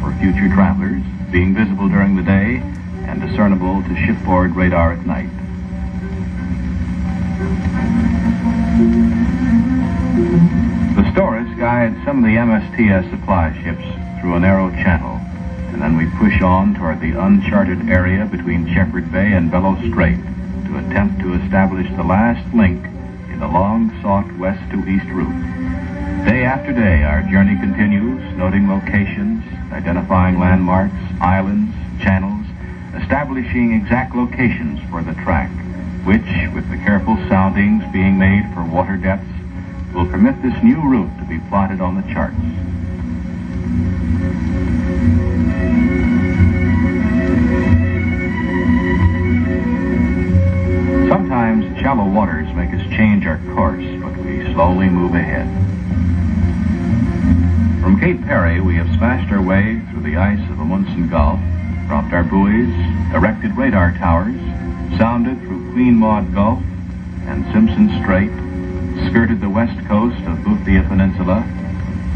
for future travelers, being visible during the day and discernible to shipboard radar at night. The Storis guides some of the MSTS supply ships through a narrow channel, and then we push on toward the uncharted area between Shepherd Bay and Bellot Strait to attempt to establish the last link in the long-sought west-to-east route. Day after day, our journey continues, noting locations, identifying landmarks, islands, channels, establishing exact locations for the track, which, with the careful soundings being made for water depths, will permit this new route to be plotted on the charts. Sometimes shallow waters make us change our course, but we slowly move ahead. From Cape Perry, we have smashed our way through the ice of Amundsen Gulf, dropped our buoys, erected radar towers, sounded through Queen Maud Gulf and Simpson Strait, skirted the west coast of Boothia Peninsula,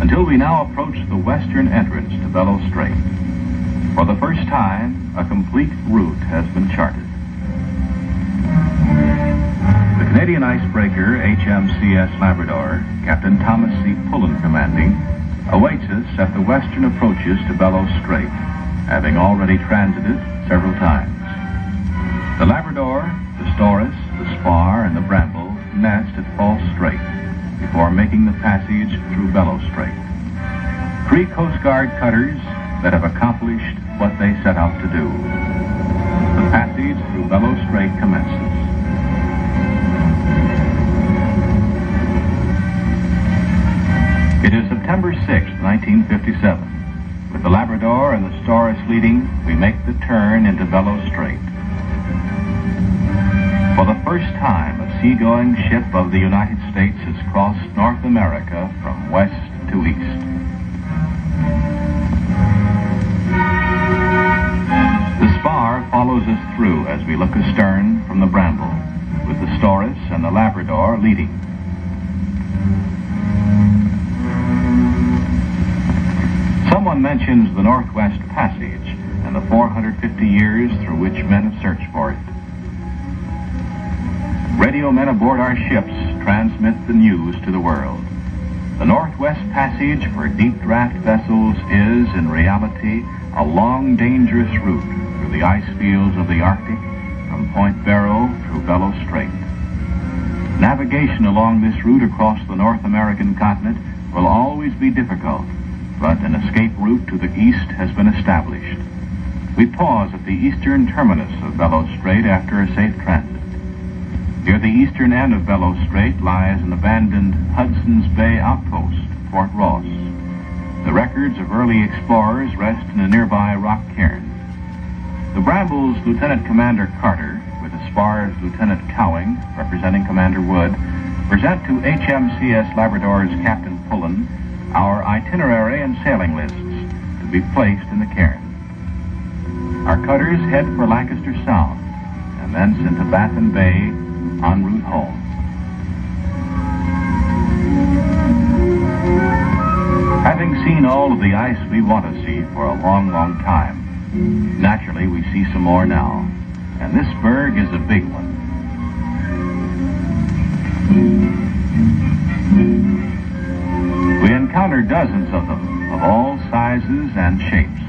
until we now approach the western entrance to Bellot Strait. For the first time, a complete route has been charted. The Canadian icebreaker HMCS Labrador, Captain Thomas C. Pullen commanding, awaits us at the western approaches to Bellot Strait, having already transited several times. The Labrador, the Storis, the Spar, and the Bramble nest at False Strait before making the passage through Bellot Strait. 3 Coast Guard cutters that have accomplished what they set out to do. The passage through Bellot Strait commences. It is September 6, 1957. With the Labrador and the Storis leading, we make the turn into Bellot Strait. For the first time, a seagoing ship of the United States has crossed North America from west to east. The Spar follows us through as we look astern from the Bramble, with the Storis and the Labrador leading. Someone mentions the Northwest Passage and the 450 years through which men have searched for it. Radio men aboard our ships transmit the news to the world. The Northwest Passage for deep draft vessels is, in reality, a long, dangerous route through the ice fields of the Arctic, from Point Barrow through Bellot Strait. Navigation along this route across the North American continent will always be difficult, but an escape route to the east has been established. We pause at the eastern terminus of Bellot Strait after a safe transit. Near the eastern end of Bellot Strait lies an abandoned Hudson's Bay outpost, Fort Ross. The records of early explorers rest in a nearby rock cairn. The Bramble's Lieutenant Commander Carter, with the Spar's Lieutenant Cowing, representing Commander Wood, present to HMCS Labrador's Captain Pullen our itinerary and sailing lists to be placed in the cairn. Our cutters head for Lancaster Sound, and thence into Baffin Bay, en route home. Having seen all of the ice we want to see for a long, long time, naturally we see some more now, and this berg is a big one. We encounter dozens of them, of all sizes and shapes.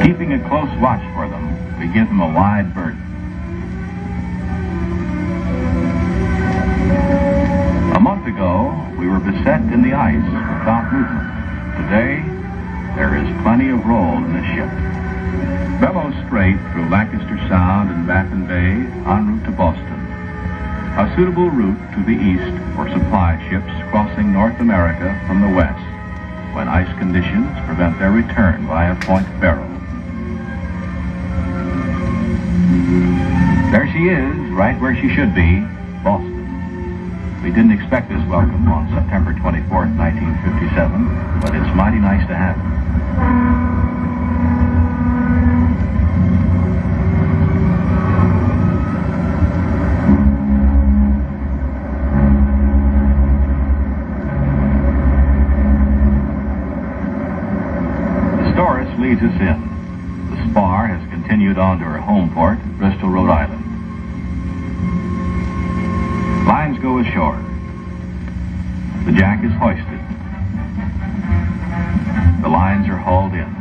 Keeping a close watch for them, we give them a wide berth. A month ago, we were beset in the ice without movement. Today, there is plenty of roll in the ship. Bellot Strait through Lancaster Sound and Baffin Bay en route to Boston. A suitable route to the east for supply ships crossing North America from the west, when ice conditions prevent their return via Point Barrow. There she is, right where she should be, Boston. We didn't expect this welcome on September 24th, 1957, but it's mighty nice to have it. leads us in. The spar has continued on to her home port, Bristol, Rhode Island. Lines go ashore. The jack is hoisted. The lines are hauled in.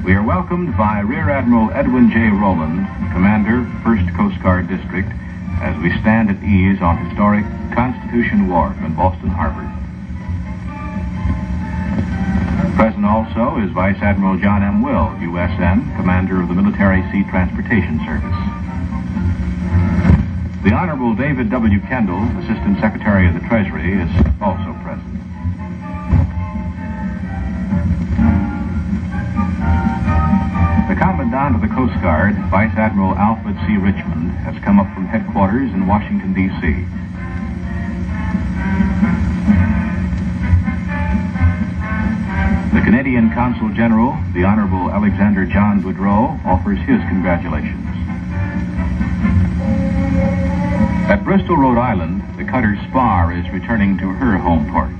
We are welcomed by Rear Admiral Edwin J. Rowland, Commander, 1st Coast Guard District, as we stand at ease on historic Constitution Wharf in Boston Harbor. Present also is Vice Admiral John M. Will, U.S.N., Commander of the Military Sea Transportation Service. The Honorable David W. Kendall, Assistant Secretary of the Treasury, is also present. The Commandant of the Coast Guard, Vice Admiral Alfred C. Richmond, has come up from headquarters in Washington, D.C. The Canadian Consul General, the Honorable Alexander John Boudreau, offers his congratulations. At Bristol, Rhode Island, the cutter Spar is returning to her home port.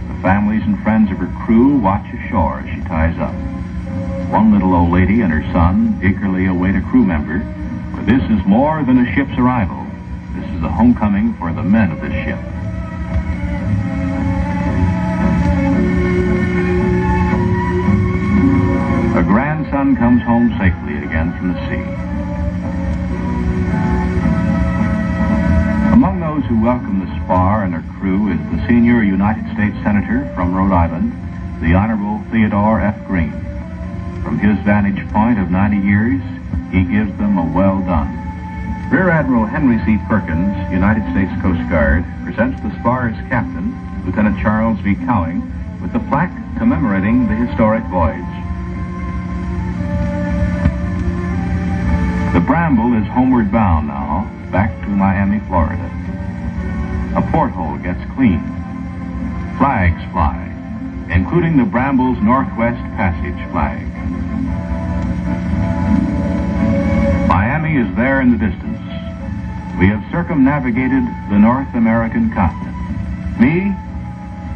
The families and friends of her crew watch ashore as she ties up. One little old lady and her son eagerly await a crew member, for this is more than a ship's arrival. This is a homecoming for the men of this ship. A grandson comes home safely again from the sea. Among those who welcome the Spar and her crew is the senior United States Senator from Rhode Island, the Honorable Theodore F. Green. From his vantage point of 90 years, he gives them a well done. Rear Admiral Henry C. Perkins, United States Coast Guard, presents the Spar's captain, Lieutenant Charles V. Cowing, with the plaque commemorating the historic voyage. The Bramble is homeward bound now, back to Miami, Florida. A porthole gets cleaned. Flags fly, including the Bramble's Northwest Passage flag. Miami is there in the distance. We have circumnavigated the North American continent. Me,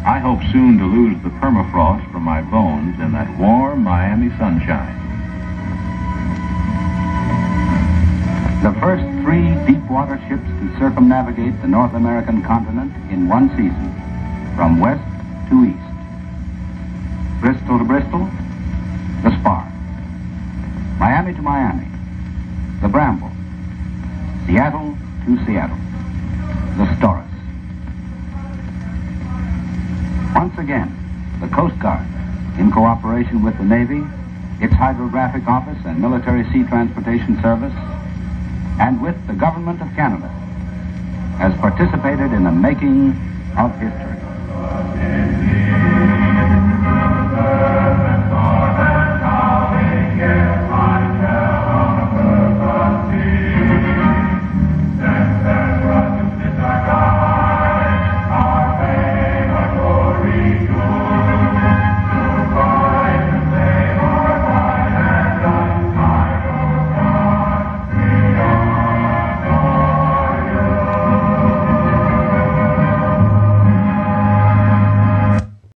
I hope soon to lose the permafrost from my bones in that warm Miami sunshine. The first 3 deep-water ships to circumnavigate the North American continent in one season, from west to east. Bristol to Bristol, the Spar. Miami to Miami, the Bramble. Seattle to Seattle, the Storis. Once again, the Coast Guard, in cooperation with the Navy, its Hydrographic Office and Military Sea Transportation Service, and with the Government of Canada, has participated in the making of history.